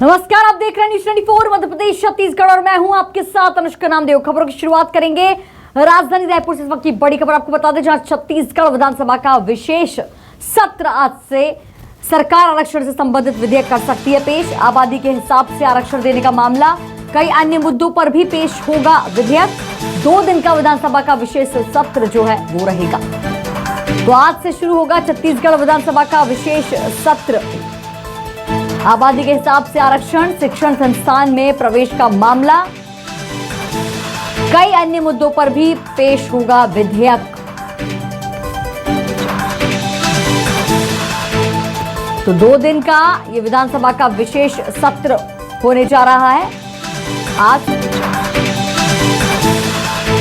नमस्कार, आप देख रहे हैं न्यूज़ 24 मध्य प्रदेश छत्तीसगढ़ और मैं हूं आपके साथ अनुष्का नामदेव। खबरों की शुरुआत करेंगे राजधानी रायपुर से। इस वक्त की बड़ी खबर आपको बता दें, जहां छत्तीसगढ़ विधानसभा का विशेष सत्र आज से सरकार आरक्षण से संबंधित विधेयक कर सकती है पेश। आबादी के हिसाब से आरक्षण देने का मामला, कई अन्य मुद्दों पर भी पेश होगा विधेयक। 2 दिन का विधानसभा का विशेष सत्र जो है वो रहेगा। तो आज से शुरू होगा छत्तीसगढ़ विधानसभा का विशेष सत्र। आबादी के हिसाब से आरक्षण, शिक्षण संस्थान में प्रवेश का मामला, कई अन्य मुद्दों पर भी पेश होगा विधेयक। तो 2 दिन का ये विधानसभा का विशेष सत्र होने जा रहा है आज।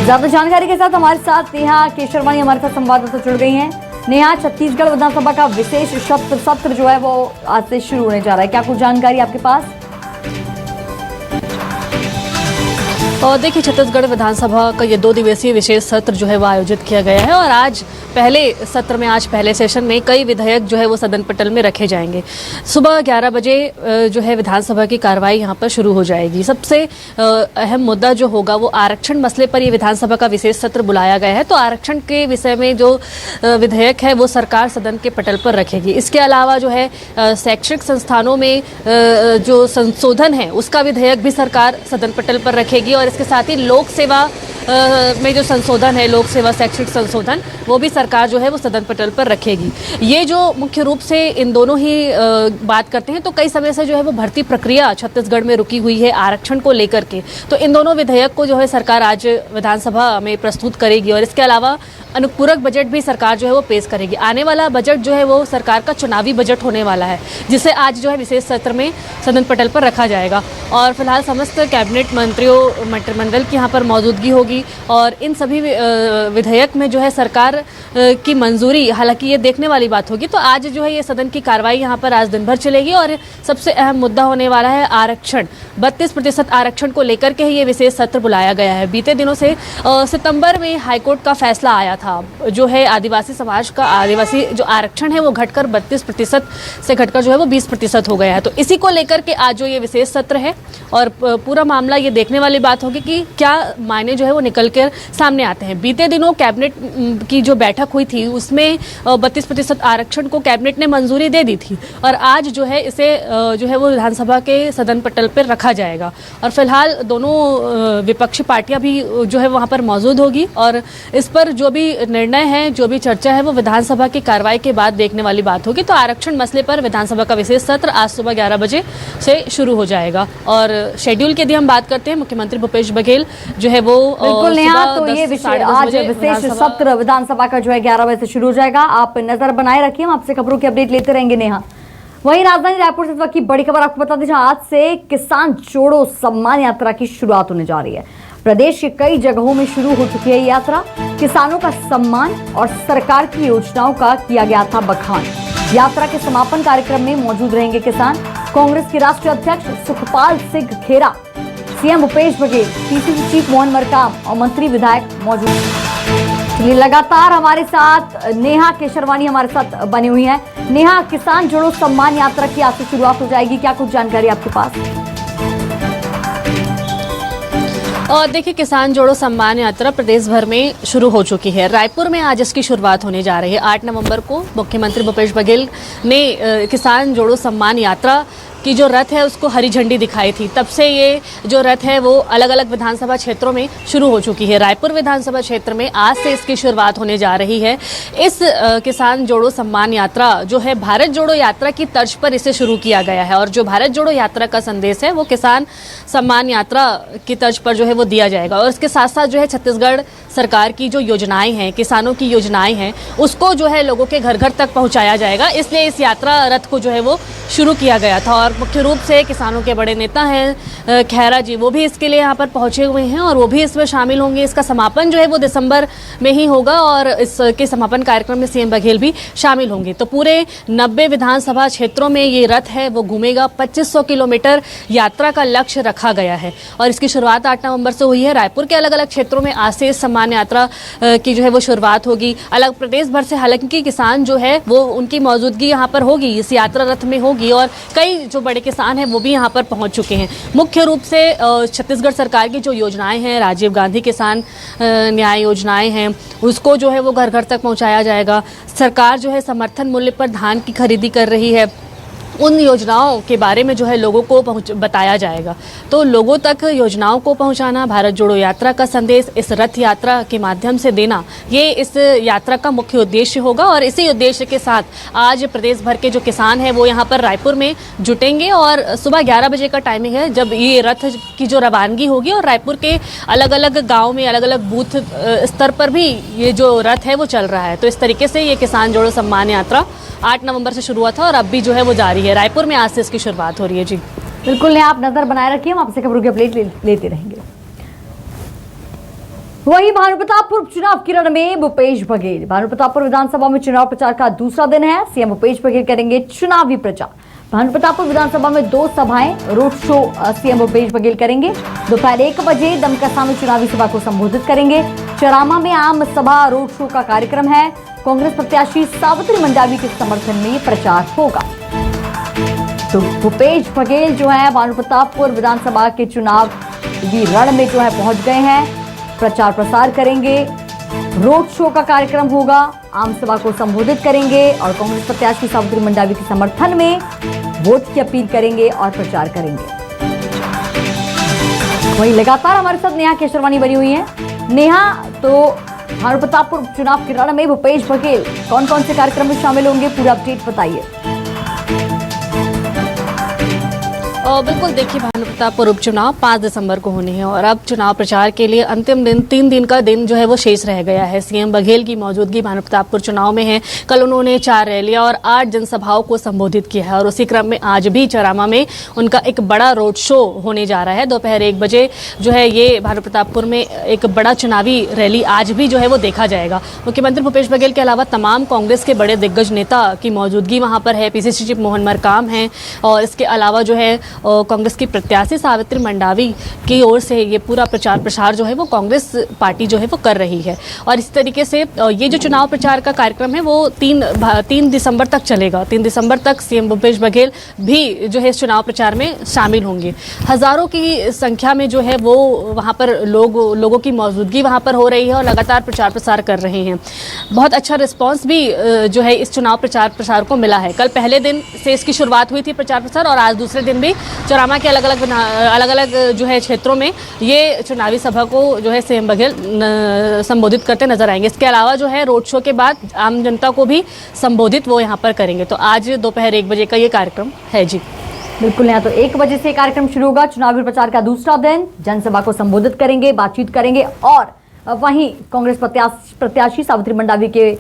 ज्यादा जानकारी के साथ हमारे साथ नेहा केशरवानी हमारे साथ संवाददाता जुड़ गई हैं। नेहा, छत्तीसगढ़ विधानसभा का विशेष सत्र जो है वो आज से शुरू होने जा रहा है, क्या कुछ जानकारी आपके पास? और देखिए, छत्तीसगढ़ विधानसभा का ये 2 दिवसीय विशेष सत्र जो है वो आयोजित किया गया है और आज पहले सत्र में, आज पहले सेशन में कई विधेयक जो है वो सदन पटल में रखे जाएंगे। सुबह 11 बजे जो है विधानसभा की कार्रवाई यहाँ पर शुरू हो जाएगी। सबसे अहम मुद्दा जो होगा वो आरक्षण मसले पर ये विधानसभा का विशेष सत्र बुलाया गया है। तो आरक्षण के विषय में जो विधेयक है वो सरकार सदन के पटल पर रखेगी। इसके अलावा जो है शैक्षणिक संस्थानों में जो संशोधन है उसका विधेयक भी सरकार सदन पटल पर रखेगी और इसके साथ ही लोक सेवा में जो संशोधन है, लोक सेवा शैक्षिक संशोधन, वो भी सरकार जो है वो सदन पटल पर रखेगी। ये जो मुख्य रूप से इन दोनों ही बात करते हैं, तो कई समय से जो है वो भर्ती प्रक्रिया छत्तीसगढ़ में रुकी हुई है आरक्षण को लेकर के। तो इन दोनों विधेयक को जो है सरकार आज विधानसभा में प्रस्तुत करेगी और इसके अलावा अनुपूरक बजट भी सरकार जो है वो पेश करेगी। आने वाला बजट जो है वो सरकार का चुनावी बजट होने वाला है, जिसे आज जो है विशेष सत्र में सदन पटल पर रखा जाएगा। और फिलहाल समस्त कैबिनेट मंत्रियों, मंत्रिमंडल की यहाँ पर मौजूदगी होगी और इन सभी विधेयक में जो है सरकार की मंजूरी, हालांकि ये देखने वाली बात होगी। तो आज जो है ये सदन की कार्रवाई यहाँ पर आज दिन भर चलेगी और सबसे अहम मुद्दा होने वाला है आरक्षण। 32% आरक्षण को लेकर के ही ये विशेष सत्र बुलाया गया है। बीते दिनों से सितंबर में हाईकोर्ट का फैसला आया था, जो है आदिवासी समाज का आदिवासी जो आरक्षण है वो घटकर 32% से घटकर जो है वो 20% हो गया है। तो इसी को लेकर के आज जो ये विशेष सत्र है और पूरा मामला ये देखने वाली बात होगी कि क्या मायने जो है वो निकल कर सामने आते हैं। बीते दिनों कैबिनेट की जो बैठक हुई थी उसमें 32% आरक्षण को कैबिनेट ने मंजूरी दे दी थी और आज जो है इसे जो है वो विधानसभा के सदन पटल पर रखा जाएगा। और फिलहाल दोनों विपक्षी पार्टियां भी जो है वहां पर मौजूद होगी और इस पर जो भी निर्णय है, जो भी चर्चा है वो विधानसभा की कार्रवाई के बाद देखने वाली बात होगी। तो आरक्षण मसले पर विधानसभा का विशेष सत्र आज सुबह 11 बजे से शुरू हो जाएगा। और शेड्यूल की यदि हम बात करते हैं, मुख्यमंत्री भूपेश बघेल जो है वो बिल्कुल नेहा, तो ये आज विशेष सत्र विधानसभा का जो है 11 बजे से शुरू हो जाएगा। आप नजर बनाए रखिए, हम आपसे खबरों की अपडेट लेते रहेंगे नेहा। वहीं राजधानी रायपुर से इस वक्त की बड़ी खबर आपको बता दें, जहां आज से किसान जोड़ो सम्मान यात्रा की शुरुआत होने जा रही है। प्रदेश के कई जगहों में शुरू हो चुकी है यात्रा। किसानों का सम्मान और सरकार की योजनाओं का किया गया था बखान। यात्रा के समापन कार्यक्रम में मौजूद रहेंगे किसान। कांग्रेस के राष्ट्रीय अध्यक्ष Sukhpal Singh Khaira, CM Bhupesh Baghel, PCC chief Mohan Markam और मंत्री विधायक मौजूद हैं। लगातार हमारे साथ नेहा केशरवानी हमारे साथ बनी हुई है। नेहा, किसान जोड़ो सम्मान यात्रा की आज से शुरुआत हो जाएगी, क्या कुछ जानकारी आपके पास? और देखिए, किसान जोड़ो सम्मान यात्रा प्रदेश भर में शुरू हो चुकी है। रायपुर में आज इसकी शुरुआत होने जा रही है। 8 नवंबर को मुख्यमंत्री भूपेश बघेल ने किसान जोड़ो सम्मान यात्रा की जो रथ है उसको हरी झंडी दिखाई थी। तब से ये जो रथ है वो अलग अलग विधानसभा क्षेत्रों में शुरू हो चुकी है। रायपुर विधानसभा क्षेत्र में आज से इसकी शुरुआत होने जा रही है। इस किसान जोड़ो सम्मान यात्रा जो है भारत जोड़ो यात्रा की तर्ज पर इसे शुरू किया गया है और जो भारत जोड़ो यात्रा का संदेश है वो किसान सम्मान यात्रा की तर्ज पर जो है वो दिया जाएगा। और इसके साथ साथ जो है छत्तीसगढ़ सरकार की जो योजनाएं हैं, किसानों की योजनाएं हैं, उसको जो है लोगों के घर घर तक पहुंचाया जाएगा। इसलिए इस यात्रा रथ को जो है वो शुरू किया गया था और मुख्य रूप से किसानों के बड़े नेता हैं खेरा जी, वो भी इसके लिए यहाँ पर पहुंचे हुए हैं और वो भी इसमें शामिल होंगे। इसका समापन जो है वो दिसंबर में ही होगा और इसके समापन कार्यक्रम में सीएम बघेल भी शामिल होंगे। तो पूरे 90 विधानसभा क्षेत्रों में ये रथ है वो घूमेगा। 2500 किलोमीटर यात्रा का लक्ष्य रखा गया है और इसकी शुरुआत 8 नवंबर से हुई है। रायपुर के अलग अलग क्षेत्रों में आज से सम्मान सम्मान यात्रा की जो है वो शुरुआत होगी। अलग प्रदेश भर से हालांकि किसान जो है वो उनकी मौजूदगी यहाँ पर होगी, इस यात्रा रथ में होगी और कई जो बड़े किसान हैं वो भी यहाँ पर पहुँच चुके हैं। मुख्य रूप से छत्तीसगढ़ सरकार की जो योजनाएं हैं, राजीव गांधी किसान न्याय योजनाएं हैं, उसको जो है वो घर घर तक पहुँचाया जाएगा। सरकार जो है समर्थन मूल्य पर धान की खरीदी कर रही है, उन योजनाओं के बारे में जो है लोगों को बताया जाएगा। तो लोगों तक योजनाओं को पहुंचाना, भारत जोड़ो यात्रा का संदेश इस रथ यात्रा के माध्यम से देना, ये इस यात्रा का मुख्य उद्देश्य होगा। और इसी उद्देश्य के साथ आज प्रदेश भर के जो किसान हैं वो यहाँ पर रायपुर में जुटेंगे और सुबह 11 बजे का टाइमिंग है जब ये रथ की जो रवानगी होगी और रायपुर के अलग अलग गाँव में अलग अलग बूथ स्तर पर भी ये जो रथ है वो चल रहा है। तो इस तरीके से ये किसान जोड़ो सम्मान यात्रा 8 नवंबर से शुरू हुआ था और अब भी जो है वो जारी है। रायपुर में आज से इसकी शुरुआत हो रही है। जी बिल्कुल, आप नजर बनाए रखिए, हम आपसे खबरों की अपडेट लेते रहेंगे। वहीं भानुप्रतापपुर चुनाव की रण में भूपेश बघेल। भानुप्रतापपुर विधानसभा में चुनाव प्रचार का दूसरा दिन है। सीएम भूपेश बघेल करेंगे चुनावी प्रचार। भानुप्रतापपुर विधानसभा में 2 सभाएं road show CM Bhupesh Baghel करेंगे। दोपहर 1 बजे दमकसा में चुनावी सभा को संबोधित करेंगे। चरामा में आम सभा रोड शो का कार्यक्रम है। कांग्रेस प्रत्याशी सावित्री मंडावी के समर्थन में प्रचार होगा। तो भूपेश बघेल जो है भानुप्रतापपुर विधानसभा के चुनाव की रण में जो है पहुंच गए हैं, प्रचार प्रसार करेंगे, रोड शो का कार्यक्रम होगा, आम सभा को संबोधित करेंगे और कांग्रेस प्रत्याशी सावित्री मंडावी के समर्थन में वोट की अपील करेंगे और प्रचार करेंगे। वहीं लगातार हमारे साथ नेहा केशरवानी बनी हुई है। नेहा, तो भानुप्रतापपुर चुनाव के रण में भूपेश बघेल कौन कौन से कार्यक्रम में शामिल होंगे, पूरा अपडेट बताइए। बिल्कुल, देखिए भानुप्रतापपुर उपचुनाव 5 दिसंबर को होने हैं और अब चुनाव प्रचार के लिए अंतिम दिन 3 दिन का दिन जो है वो शेष रह गया है। सीएम बघेल की मौजूदगी भानुप्रतापपुर चुनाव में है। कल उन्होंने 4 रैलियां और 8 जनसभाओं को संबोधित किया है और उसी क्रम में आज भी चरामा में उनका एक बड़ा रोड शो होने जा रहा है। दोपहर 1 बजे जो है ये भानुप्रतापपुर में एक बड़ा चुनावी रैली आज भी जो है वो देखा जाएगा। मुख्यमंत्री भूपेश बघेल के अलावा तमाम कांग्रेस के बड़े दिग्गज नेता की मौजूदगी वहाँ पर है। पीसीसी चीफ मोहन मरकाम हैं और इसके अलावा जो है कांग्रेस की प्रत्याशी सावित्री मंडावी की ओर से ये पूरा प्रचार प्रसार जो है वो कांग्रेस पार्टी जो है वो कर रही है। और इस तरीके से ये जो चुनाव प्रचार का कार्यक्रम है वो 3 दिसंबर तक चलेगा। 3 दिसंबर तक सीएम भूपेश बघेल भी जो है इस चुनाव प्रचार में शामिल होंगे। हजारों की संख्या में जो है वो वहाँ पर लोगों की मौजूदगी वहाँ पर हो रही है और लगातार प्रचार प्रसार कर रहे हैं। बहुत अच्छा रिस्पॉन्स भी जो है इस चुनाव प्रचार प्रसार को मिला है। कल पहले दिन से इसकी शुरुआत हुई थी प्रचार प्रसार और आज दूसरे दिन भी चरामा के अलग अलग जो है क्षेत्रों में ये चुनावी सभा को जो है सीएम बघेल संबोधित करते नजर आएंगे। इसके अलावा जो है रोड शो के बाद आम जनता को भी संबोधित वो यहाँ पर करेंगे। तो आज दोपहर 1 बजे का ये कार्यक्रम है। जी बिल्कुल, यहाँ तो 1 बजे से कार्यक्रम शुरू होगा। चुनावी प्रचार का दूसरा दिन, जनसभा को संबोधित करेंगे, बातचीत करेंगे और वहीं कांग्रेस प्रत्याशी सावित्री मंडावी के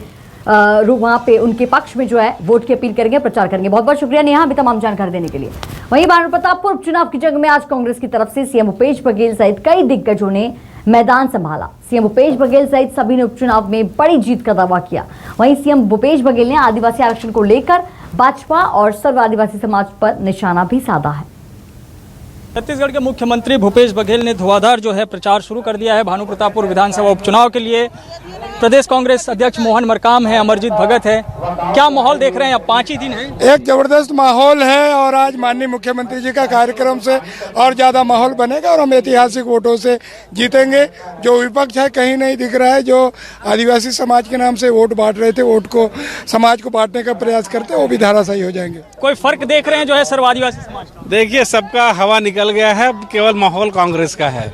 वहाँ पे उनके पक्ष में जो है वोट की अपील करेंगे, प्रचार करेंगे। बहुत बहुत शुक्रिया नेहा, अभी तमाम जानकारी देने के लिए। वहीं भानुप्रतापपुर उपचुनाव की जंग में आज कांग्रेस की तरफ से सीएम भूपेश बघेल सहित कई दिग्गजों ने मैदान संभाला। सीएम भूपेश बघेल सहित सभी ने उपचुनाव में बड़ी जीत का दावा किया। वहीं सीएम भूपेश बघेल ने आदिवासी आरक्षण को लेकर भाजपा और सर्व आदिवासी समाज पर निशाना भी साधा है। छत्तीसगढ़ के मुख्यमंत्री भूपेश बघेल ने धुआंधार जो है प्रचार शुरू कर दिया है भानुप्रतापपुर विधानसभा उपचुनाव के लिए। प्रदेश कांग्रेस अध्यक्ष मोहन मरकाम है, अमरजीत भगत है। क्या माहौल देख रहे हैं? अब 5 ही दिन है, एक जबरदस्त माहौल है और आज माननीय मुख्यमंत्री जी का कार्यक्रम से और ज्यादा माहौल बनेगा और हम ऐतिहासिक वोटों से जीतेंगे। जो विपक्ष है कहीं नहीं दिख रहा है, जो आदिवासी समाज के नाम से वोट बांट रहे थे, वोट को समाज को बांटने का प्रयास करते हैं, वो भी धराशायी हो जाएंगे। कोई फर्क देख रहे हैं जो है सर्व आदिवासी समाज का? देखिए, सबका हवा निकल गया है, केवल माहौल कांग्रेस का है।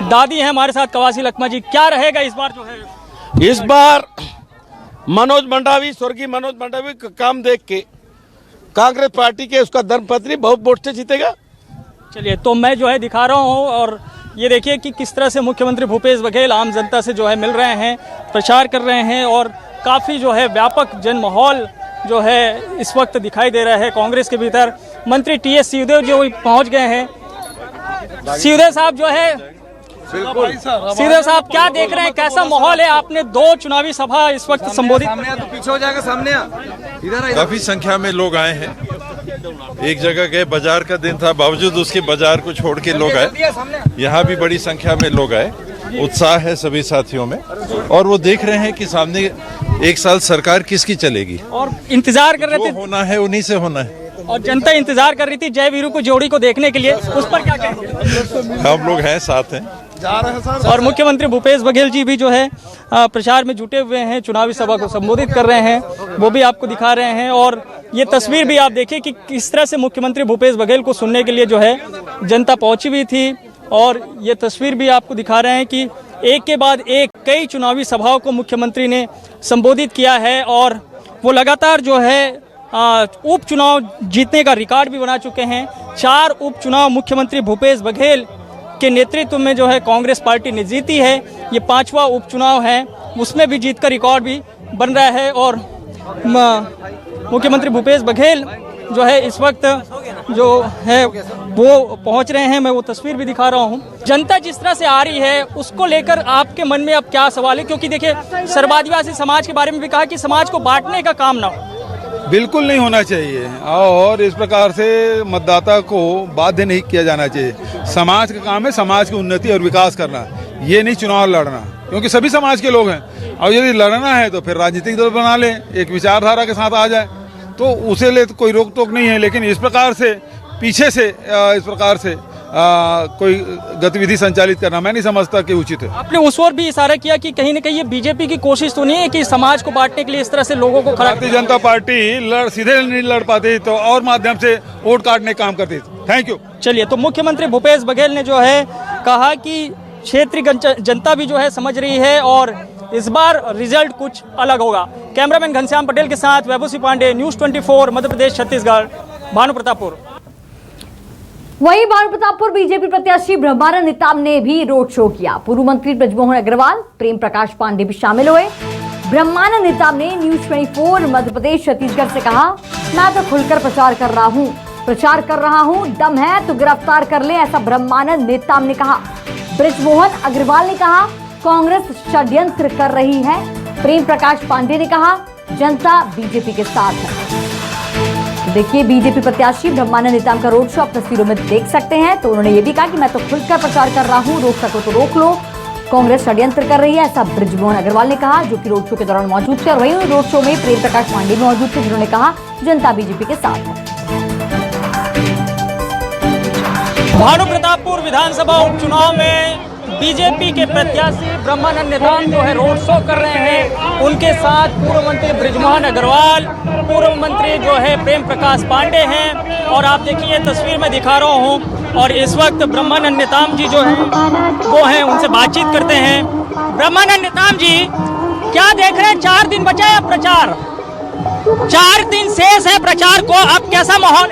दादी है हमारे साथ, कवासी लखमा जी, क्या रहेगा इस बार जो है? इस बार मनोज मंडावी, स्वर्गीय मनोज मंडावी का काम देख के कांग्रेस पार्टी के उसका धर्मपत्नी बहुत वोट से जीतेगा। चलिए, तो मैं जो है दिखा रहा हूँ और ये देखिए कि किस तरह से मुख्यमंत्री भूपेश बघेल आम जनता से जो है मिल रहे हैं, प्रचार कर रहे हैं और काफ़ी जो है व्यापक जन माहौल जो है इस वक्त दिखाई दे रहा है कांग्रेस के भीतर। मंत्री टीएस सिंहदेव जो पहुँच गए हैं। सिंहदेव साहब जो है, सीधे साहब क्या देख रहे हैं, कैसा माहौल है? आपने 2 चुनावी सभा इस वक्त संबोधित। तो पीछे हो जाएगा, सामने इधर। काफी संख्या में लोग आए हैं। एक जगह गए, बाजार का दिन था, बावजूद उसके बाजार को छोड़ के लोग आए। यहाँ भी बड़ी संख्या में लोग आए उत्साह है सभी साथियों में और वो देख रहे हैं कि सामने एक साल सरकार किसकी चलेगी और इंतजार कर रहे जो थे होना है उन्हीं से होना है। और जनता इंतजार कर रही थी जय वीरू को जोड़ी को देखने के लिए, उस पर क्या कहेंगे? हम लोग हैं साथ हैं। और मुख्यमंत्री भूपेश बघेल जी भी जो है प्रचार में जुटे हुए हैं, चुनावी सभा को संबोधित कर रहे हैं, वो भी आपको दिखा रहे हैं। और ये तस्वीर भी आप देखिए कि किस तरह से मुख्यमंत्री भूपेश बघेल को सुनने के लिए जो है जनता पहुंची हुई थी। और ये तस्वीर भी आपको दिखा रहे हैं कि एक के बाद एक कई चुनावी सभाओं को मुख्यमंत्री ने संबोधित किया है और वो लगातार जो है उपचुनाव जीतने का रिकॉर्ड भी बना चुके हैं। 4 उपचुनाव मुख्यमंत्री भूपेश बघेल के नेतृत्व में जो है कांग्रेस पार्टी ने जीती है। ये 5वां उपचुनाव है, उसमें भी जीत का रिकॉर्ड भी बन रहा है। और मुख्यमंत्री भूपेश बघेल जो है इस वक्त जो है वो पहुंच रहे हैं। मैं वो तस्वीर भी दिखा रहा हूं। जनता जिस तरह से आ रही है उसको लेकर आपके मन में अब क्या सवाल है? क्योंकि देखिए सर्वादिवासी समाज के बारे में भी कहा कि समाज को बांटने का काम ना हो। बिल्कुल नहीं होना चाहिए और इस प्रकार से मतदाता को बाध्य नहीं किया जाना चाहिए। समाज का काम है समाज की उन्नति और विकास करना, ये नहीं चुनाव लड़ना, क्योंकि सभी समाज के लोग हैं। और यदि लड़ना है तो फिर राजनीतिक दल बना ले, एक विचारधारा के साथ आ जाए तो उसे ले तो कोई रोक टोक नहीं है। लेकिन इस प्रकार से पीछे से इस प्रकार से कोई गतिविधि संचालित करना मैं नहीं समझता कि उचित है। आपने उस ओर भी इशारा किया कि कहीं न कहीं ये बीजेपी की कोशिश तो नहीं है कि समाज को बांटने के लिए इस तरह से लोगों को खड़ा। भारतीय जनता पार्टी सीधे नहीं लड़ पाती तो और माध्यम से वोट काटने का काम करती थी। Thank you. चलिए, तो मुख्यमंत्री भूपेश बघेल ने जो है कहा कि क्षेत्रीय जनता भी जो है समझ रही है और इस बार रिजल्ट कुछ अलग होगा। कैमरामैन घनश्याम पटेल के साथ वैभव सिंह पांडे, न्यूज़ 24 मध्य प्रदेश छत्तीसगढ़, भानु प्रतापपुर। वहीं भानु प्रतापपुर बीजेपी प्रत्याशी ब्रह्मानंद नेताम ने भी रोड शो किया। पूर्व मंत्री बृजमोहन अग्रवाल, प्रेम प्रकाश पांडे भी शामिल हुए। ब्रह्मानंद नेताम ने न्यूज़ 24 मध्य प्रदेश छत्तीसगढ़ से कहा, मैं तो खुलकर प्रचार कर रहा हूं, दम है तो गिरफ्तार कर ले, ऐसा ब्रह्मानंद नेताम ने कहा। बृजमोहन अग्रवाल ने कहा, कांग्रेस षड्यंत्र कर रही है। प्रेम प्रकाश पांडे ने कहा, जनता बीजेपी के साथ है। देखिए, बीजेपी प्रत्याशी ब्रह्मानंद नेताम का रोड शो आप तस्वीरों में देख सकते हैं। तो उन्होंने ये भी कहा कि मैं तो खुलकर प्रचार कर रहा हूं, रोक सको तो रोक लो, कांग्रेस षड्यंत्र कर रही है, ऐसा बृजमोहन अग्रवाल ने कहा, जो कि रोड शो के दौरान मौजूद थे। और वहीं रोड शो में प्रेम प्रकाश पांडे भी मौजूद थे, जिन्होंने कहा जनता बीजेपी के साथ है। भानु प्रतापपुर विधानसभा उपचुनाव में बीजेपी के प्रत्याशी ब्रह्मानंद नेताम जो है रोड शो कर रहे हैं। उनके साथ पूर्व मंत्री बृजमोहन अग्रवाल, पूर्व मंत्री जो है प्रेम प्रकाश पांडे हैं। और आप देखिए तस्वीर में दिखा रहा हूं। और इस वक्त ब्रह्मानंद नेताम जी जो है वो हैं, उनसे बातचीत करते हैं। ब्रह्मानंद नेताम जी, क्या देख रहे हैं? 4 दिन बचा है प्रचार, 4 दिन शेष है प्रचार को, अब कैसा माहौल?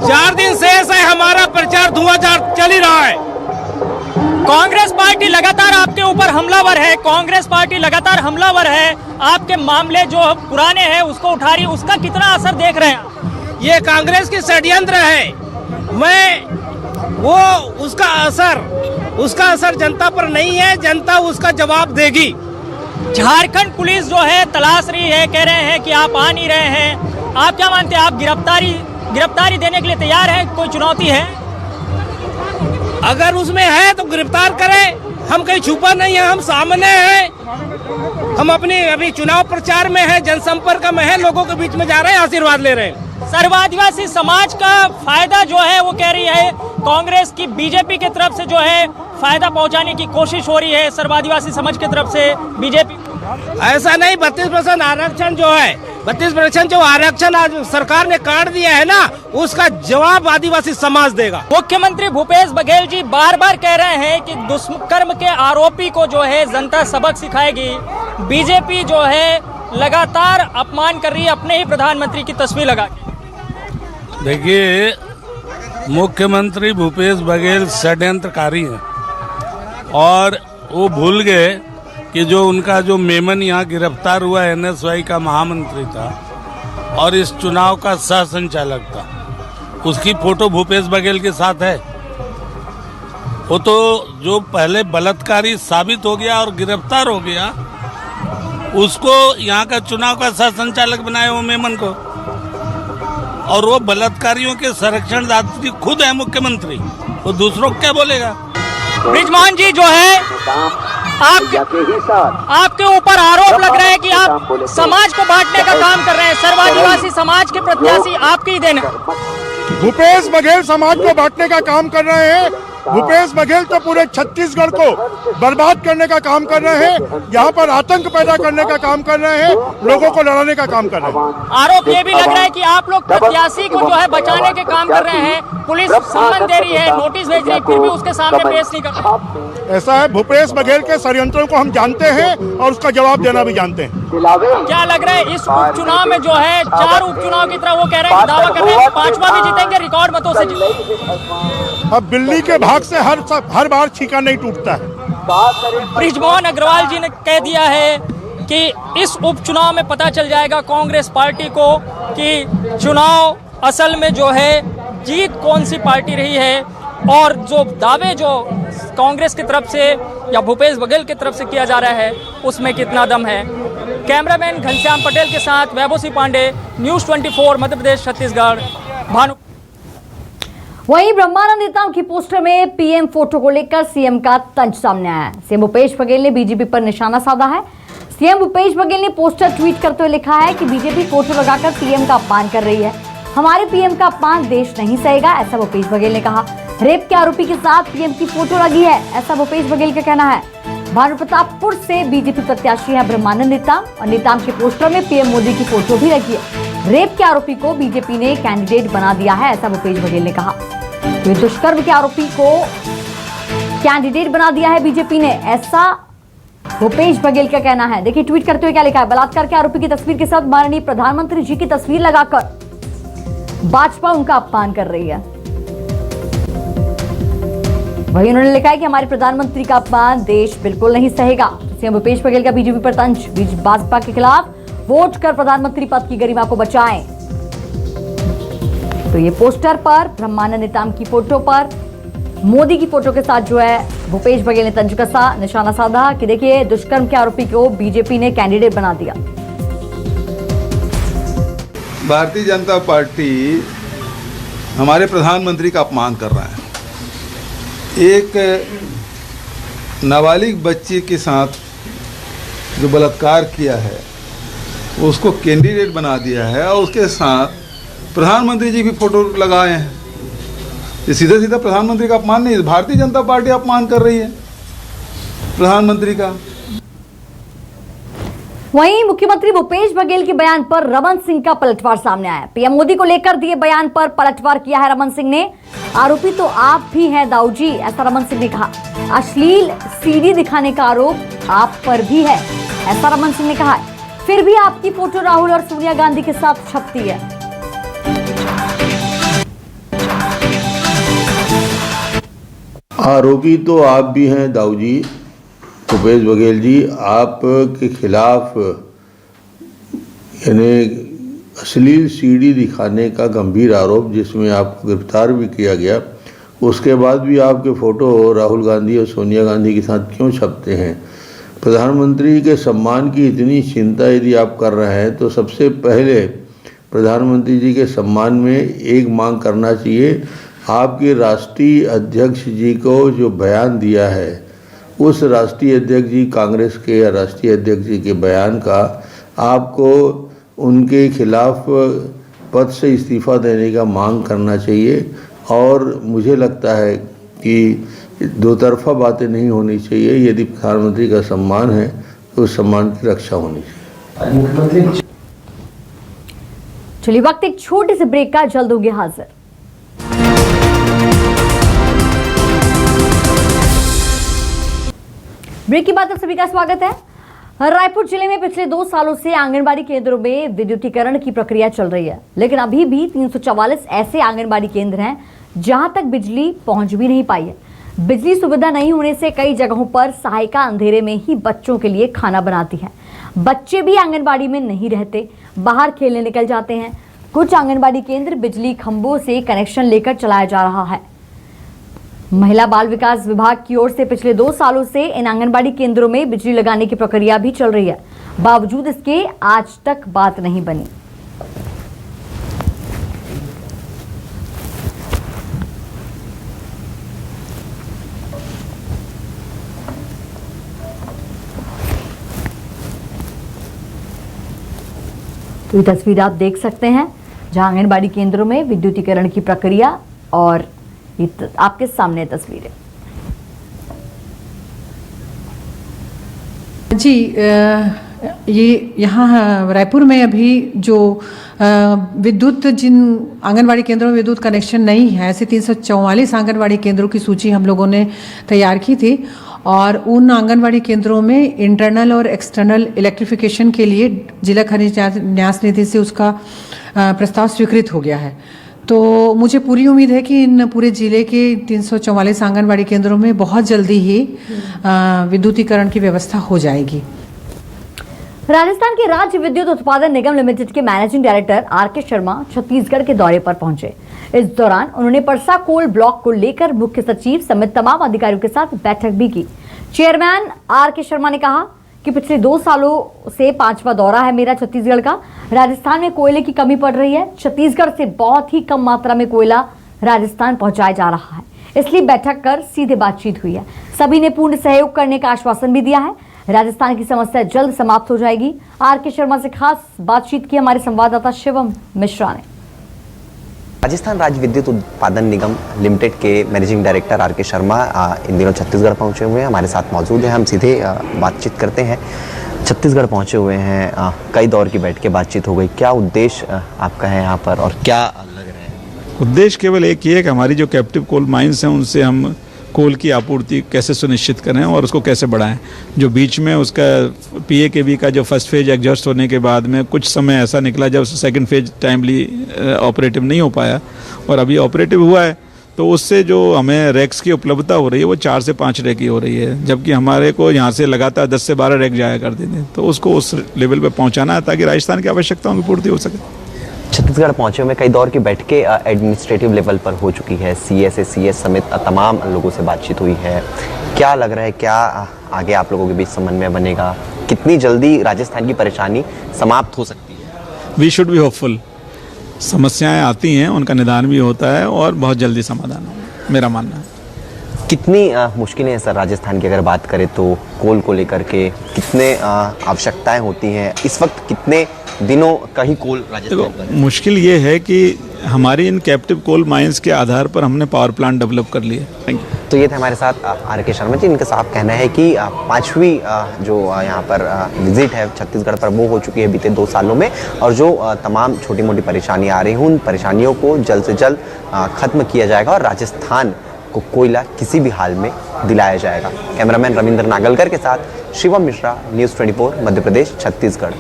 4 दिन शेष है, हमारा प्रचार धुआंधार चल ही रहा है। कांग्रेस पार्टी लगातार आपके ऊपर हमलावर है, कांग्रेस पार्टी लगातार हमलावर है, आपके मामले जो पुराने हैं उसको उठा रही है, उसका कितना असर देख रहे हैं? ये कांग्रेस की षड्यंत्र है। उसका असर जनता पर नहीं है, जनता उसका जवाब देगी। झारखंड पुलिस जो है तलाश रही है, कह रहे हैं कि आप आ नहीं रहे हैं। आप क्या मानते हैं, आप गिरफ्तारी देने के लिए तैयार है? कोई चुनौती है? अगर उसमें है तो गिरफ्तार करें, हम कहीं छुपा नहीं है, हम सामने हैं। हम अपनी अभी चुनाव प्रचार में है, जनसंपर्क में है, लोगों के बीच में जा रहे हैं, आशीर्वाद ले रहे हैं। सर्वादिवासी समाज का फायदा जो है वो कह रही है कांग्रेस की बीजेपी की तरफ से जो है फायदा पहुंचाने की कोशिश हो रही है सर्वादिवासी समाज की तरफ से बीजेपी। ऐसा नहीं, 32% आरक्षण जो है, 32% जो आरक्षण आज सरकार ने काट दिया है ना, उसका जवाब आदिवासी समाज देगा। मुख्यमंत्री भूपेश बघेल जी बार बार कह रहे हैं कि दुष्कर्म के आरोपी को जो है जनता सबक सिखाएगी। बीजेपी जो है लगातार अपमान कर रही है अपने ही प्रधानमंत्री की तस्वीर लगा के। देखिए, मुख्यमंत्री भूपेश बघेल षड्यंत्रकारी है और वो भूल गए कि जो उनका जो मेमन यहाँ गिरफ्तार हुआ NSY का महामंत्री था और इस चुनाव का सह संचालक था, उसकी फोटो भूपेश बघेल के साथ है। वो तो जो पहले बलात्कारी साबित हो गया और गिरफ्तार हो गया, उसको यहाँ का चुनाव का सह संचालक बनाए वो मेमन को। और वो बलात्कारियों के संरक्षण दात्री खुद है मुख्यमंत्री, वो दूसरों को क्या बोलेगा? ब्रिजमान जी जो है आपके ऊपर आरोप लग रहा है कि आप समाज को बांटने का काम कर रहे हैं। सर्व आदिवासी समाज के प्रत्याशी आपकी ही देन है। भूपेश बघेल समाज को बांटने का काम कर रहे हैं। भूपेश बघेल तो पूरे छत्तीसगढ़ को बर्बाद करने का काम कर रहे हैं, यहाँ पर आतंक पैदा करने का काम कर रहे हैं, लोगों को लड़ाने का काम कर रहे हैं। आरोप ये भी लग रहा है कि आप लोग प्रत्याशी को जो है बचाने के काम कर रहे हैं। पुलिस सम्मन दे रही है, नोटिस भेज रही है, फिर भी उसके सामने पेश नहीं कर रहा। ऐसा है, भूपेश बघेल के षड्यंत्रों को हम जानते हैं और उसका जवाब देना भी जानते हैं। क्या लग रहा है इस उपचुनाव में जो है 4 उपचुनाव की तरह वो कह रहे हैं कि दावा कर रहे हैं 5वां भी जीतेंगे, रिकॉर्ड मतों से जीतेंगे। अब बिल्ली के भाग से हर बार छीका नहीं टूटता है। ब्रिजमोहन अग्रवाल जी ने कह दिया है कि इस उपचुनाव में पता चल जाएगा कांग्रेस पार्टी को कि चुनाव असल में जो है जीत कौन सी पार्टी रही है, और जो दावे जो कांग्रेस की तरफ से या भूपेश बघेल की तरफ से किया जा रहा है उसमें कितना दम है। कैमरामैन घनश्याम पटेल के साथ वैभव सिंह पांडे, न्यूज़ 24 मध्य प्रदेश छत्तीसगढ़। भानु। वहीं ब्रह्मानंद नेताम की पोस्टर में पीएम फोटो को लेकर सीएम का तंज सामने आया है। सीएम भूपेश बघेल ने बीजेपी पर निशाना साधा है। सीएम भूपेश बघेल ने पोस्टर ट्वीट करते हुए लिखा है कि बीजेपी फोटो लगाकर पीएम का अपमान कर रही है। हमारे पीएम का अपमान देश नहीं सहेगा, ऐसा भूपेश बघेल ने कहा। रेप के आरोपी के साथ पीएम की फोटो लगी है, ऐसा भूपेश बघेल का कहना है। भानुप्रतापपुर से बीजेपी प्रत्याशी है ब्रह्मानंद नेताम और नेताम के पोस्टर में पीएम मोदी की फोटो भी लगी है। रेप के आरोपी को बीजेपी ने कैंडिडेट बना दिया है, ऐसा भूपेश बघेल ने कहा। तो दुष्कर्म के आरोपी को कैंडिडेट बना दिया है बीजेपी ने, ऐसा भूपेश बघेल का कहना है। देखिए ट्वीट करते हुए क्या लिखा है। बलात्कार के आरोपी की तस्वीर के साथ माननीय प्रधानमंत्री जी की तस्वीर लगाकर भाजपा उनका अपमान कर रही है। वहीं उन्होंने लिखा है कि हमारे प्रधानमंत्री का अपमान देश बिल्कुल नहीं सहेगा। सीएम भूपेश बघेल का बीजेपी पर तंज, भाजपा के खिलाफ वोट कर प्रधानमंत्री पद की गरिमा को बचाएं। तो ये पोस्टर पर ब्रह्मानंद नेताम की फोटो पर मोदी की फोटो के साथ जो है भूपेश बघेल ने तंज कसा, निशाना साधा कि देखिए दुष्कर्म के आरोपी को बीजेपी ने कैंडिडेट बना दिया। भारतीय जनता पार्टी हमारे प्रधानमंत्री का अपमान कर रहा है। एक नाबालिग बच्ची के साथ जो बलात्कार किया है उसको कैंडिडेट बना दिया है और उसके साथ प्रधानमंत्री जी की फोटो लगाए हैं। ये सीधा सीधा प्रधानमंत्री का अपमान नहीं, भारतीय जनता पार्टी अपमान कर रही है प्रधानमंत्री का। वहीं मुख्यमंत्री भूपेश बघेल के बयान पर रमन सिंह का पलटवार सामने आया। पीएम मोदी को लेकर दिए बयान पर पलटवार किया है रमन सिंह ने। आरोपी तो आप भी हैं दाऊ जी, ऐसा रमन सिंह ने कहा। अश्लील सीडी दिखाने का आरोप आप पर भी है, ऐसा रमन सिंह ने कहा। फिर भी आपकी फोटो राहुल और सोनिया गांधी के साथ छपती है। आरोपी तो आप भी हैं दाऊ जी, भूपेश बघेल जी। आपके खिलाफ यानी अश्लील सीडी दिखाने का गंभीर आरोप, जिसमें आपको गिरफ्तार भी किया गया, उसके बाद भी आपके फ़ोटो राहुल गांधी और सोनिया गांधी के साथ क्यों छपते हैं? प्रधानमंत्री के सम्मान की इतनी चिंता यदि आप कर रहे हैं तो सबसे पहले प्रधानमंत्री जी के सम्मान में एक मांग करना चाहिए। आपके राष्ट्रीय अध्यक्ष जी को जो बयान दिया है, उस राष्ट्रीय अध्यक्ष जी कांग्रेस के या राष्ट्रीय अध्यक्ष जी के बयान का आपको उनके खिलाफ पद से इस्तीफा देने का मांग करना चाहिए। और मुझे लगता है कि दो तरफा बातें नहीं होनी चाहिए। यदि प्रधानमंत्री का सम्मान है तो उस सम्मान की रक्षा होनी चाहिए। चलिए वक्त एक छोटे से ब्रेक का, जल्द होंगे हाजिर। ब्रेक के बाद आप सभी का स्वागत है। रायपुर जिले में पिछले 2 सालों से आंगनबाड़ी केंद्रों में विद्युतीकरण की प्रक्रिया चल रही है, लेकिन अभी भी 344 ऐसे आंगनबाड़ी केंद्र हैं जहां तक बिजली पहुंच भी नहीं पाई है। बिजली सुविधा नहीं होने से कई जगहों पर सहायिका अंधेरे में ही बच्चों के लिए खाना बनाती है। बच्चे भी आंगनबाड़ी में नहीं रहते, बाहर खेलने निकल जाते हैं। कुछ आंगनबाड़ी केंद्र बिजली खंभों से कनेक्शन लेकर चलाया जा रहा है। महिला बाल विकास विभाग की ओर से पिछले 2 सालों से इन आंगनबाड़ी केंद्रों में बिजली लगाने की प्रक्रिया भी चल रही है, बावजूद इसके आज तक बात नहीं बनी। तो ये तस्वीर आप देख सकते हैं जहां आंगनबाड़ी केंद्रों में विद्युतीकरण की प्रक्रिया, और ये आपके सामने तस्वीरें। जी, ये यहाँ रायपुर में अभी जो विद्युत, जिन आंगनवाड़ी केंद्रों में विद्युत कनेक्शन नहीं है, ऐसे 344 आंगनवाड़ी केंद्रों की सूची हम लोगों ने तैयार की थी, और उन आंगनवाड़ी केंद्रों में इंटरनल और एक्सटर्नल इलेक्ट्रिफिकेशन के लिए जिला खनिज न्यास निधि से उसका प्रस्ताव स्वीकृत हो गया है। तो मुझे पूरी उम्मीद है कि इन पूरे जिले के 344 आंगनवाड़ी केंद्रों में बहुत जल्दी ही विद्युतीकरण की व्यवस्था हो जाएगी। राजस्थान के राज्य विद्युत उत्पादन निगम लिमिटेड के managing director R K. Sharma Chhattisgarh के दौरे पर पहुंचे। इस दौरान उन्होंने परसा कोल ब्लॉक को लेकर मुख्य सचिव समेत तमाम अधिकारियों के साथ बैठक भी की। Chairman R K. शर्मा ने कहा कि पिछले 2 सालों से 5वां दौरा है मेरा छत्तीसगढ़ का। राजस्थान में कोयले की कमी पड़ रही है। छत्तीसगढ़ से बहुत ही कम मात्रा में कोयला राजस्थान पहुंचाया जा रहा है, इसलिए बैठक कर सीधे बातचीत हुई है। सभी ने पूर्ण सहयोग करने का आश्वासन भी दिया है। राजस्थान की समस्या जल्द समाप्त हो जाएगी। आर.के. शर्मा से खास बातचीत की हमारे संवाददाता शिवम मिश्रा ने। राजस्थान राज्य विद्युत उत्पादन निगम लिमिटेड के मैनेजिंग डायरेक्टर आर.के. शर्मा इन दिनों छत्तीसगढ़ पहुंचे हुए हैं, हमारे साथ मौजूद हैं। हम सीधे बातचीत करते हैं। छत्तीसगढ़ पहुंचे हुए हैं, कई दौर की बैठ के बातचीत हो गई। क्या उद्देश्य आपका है यहाँ पर और क्या लग रहा है? उद्देश्य केवल एक ही है कि हमारी जो कैप्टिव कोल माइंस हैं उनसे हम कोल की आपूर्ति कैसे सुनिश्चित करें और उसको कैसे बढ़ाएं। जो बीच में उसका पीएकेवी का जो फर्स्ट फेज एग्जॉस्ट होने के बाद में कुछ समय ऐसा निकला जब सेकंड फेज टाइमली ऑपरेटिव नहीं हो पाया, और अभी ऑपरेटिव हुआ है, तो उससे जो हमें रैक्स की उपलब्धता हो रही है वो 4 से 5 रैक की हो रही है, जबकि हमारे को यहाँ से लगातार 10 से 12 रैक जाया करते थे। तो उसको उस लेवल पर पहुँचाना है ताकि राजस्थान की आवश्यकताओं की पूर्ति हो सके। छत्तीसगढ़ पहुंचे हुए कई दौर की बैठकें एडमिनिस्ट्रेटिव लेवल पर हो चुकी है। सीएस समेत तमाम लोगों से बातचीत हुई है। क्या लग रहा है, क्या आगे आप लोगों के बीच समन्वय बनेगा? कितनी जल्दी राजस्थान की परेशानी समाप्त हो सकती है? We should be hopeful. समस्याएं आती हैं, उनका निदान भी होता है और बहुत जल्दी समाधान होगा, मेरा मानना है। कितनी मुश्किलें हैं सर राजस्थान की अगर बात करें तो? कोल को लेकर के कितने आवश्यकताएं होती हैं इस वक्त? कितने दिनों का ही कोल राजस्थान? मुश्किल ये है कि हमारी इन कैप्टिव कोल माइंस के आधार पर हमने पावर प्लांट डेवलप कर लिए। Thank you. तो ये थे हमारे साथ आर.के. शर्मा जी। इनका साफ कहना है कि 5वीं जो यहाँ पर विजिट है छत्तीसगढ़ पर वो हो चुकी है बीते 2 सालों में, और जो तमाम छोटी मोटी परेशानियाँ आ रही हैं उन परेशानियों को जल्द से जल्द खत्म किया जाएगा और राजस्थान को कोयला किसी भी हाल में दिलाया जाएगा। कैमरामैन रविंद्र नागलकर के साथ शिवम मिश्रा, न्यूज़ 24 मध्य प्रदेश छत्तीसगढ़।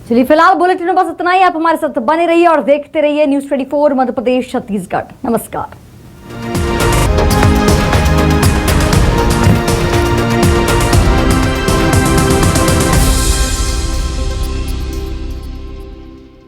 चलिए फिलहाल बुलेटिन में बस इतना ही। आप हमारे साथ बने रहिए और देखते रहिए न्यूज़ 24 मध्य प्रदेश छत्तीसगढ़। नमस्कार।